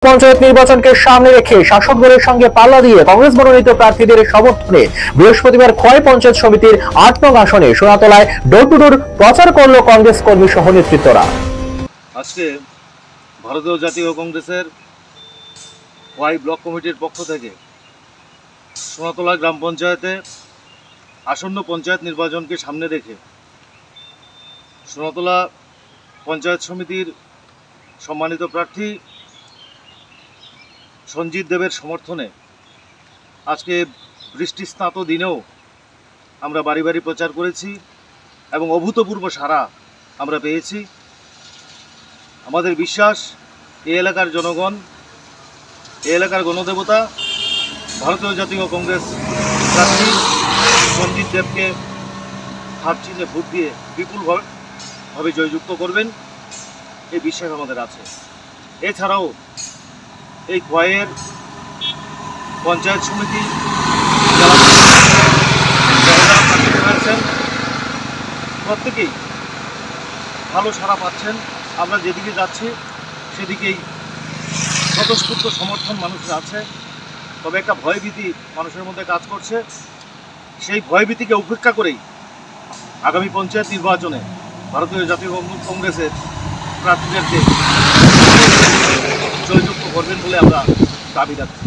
পঞ্চায়েত নির্বাচনকে সামনে রেখে শাসক দলের সঙ্গে পাল্লা দিয়ে কংগ্রেস মনোনীত প্রার্থীদের সমর্থনে বৃহস্পতিবার খোয়াই পঞ্চায়েত সমিতির ৮ নং আসনে সোনাতলায় ডোর টু ডোর প্রচার করল কংগ্রেস কর্মী সহ নেতৃত্বরা। আজকে ভারতীয় জাতীয় কংগ্রেসের খোয়াই ব্লক কমিটির পক্ষ থেকে সোনাতলা গ্রাম পঞ্চায়েতে আসন্ন পঞ্চায়েত নির্বাচনকে সামনে রেখে সোনাতলা পঞ্চায়েত সমিতির সম্মানিত প্রার্থী সঞ্জিত দেবের সমর্থনে আজকে বৃষ্টিস্নাত দিনেও আমরা বাড়ি বাড়ি প্রচার করেছি এবং অভূতপূর্ব সাড়া আমরা পেয়েছি। আমাদের বিশ্বাস এই এলাকার জনগণ, এই এলাকার গণদেবতা ভারতীয় জাতীয় কংগ্রেস প্রার্থী সঞ্জিত দেবকে হাত চিহ্নে ভোট দিয়ে বিপুলভাবে জয়যুক্ত করবেন, এই বিশ্বাস আমাদের আছে। এছাড়াও এই খোয়াইয়ের পঞ্চায়েত সমিতি যারা প্রার্থী হয়েছেন প্রত্যেকেই ভালো সাড়া পাচ্ছেন। আমরা যেদিকে যাচ্ছি সেদিকেই স্বতঃস্ফূর্ত সমর্থন মানুষের আছে, তবে একটা ভয়ভীতি মানুষের মধ্যে কাজ করছে। সেই ভয়ভীতিকে উপেক্ষা করেই আগামী পঞ্চায়েত নির্বাচনে ভারতীয় জাতীয় কংগ্রেসের প্রার্থীদেরকে জয়যুক্ত করবেন বলে আমরা দাবি রাখছি।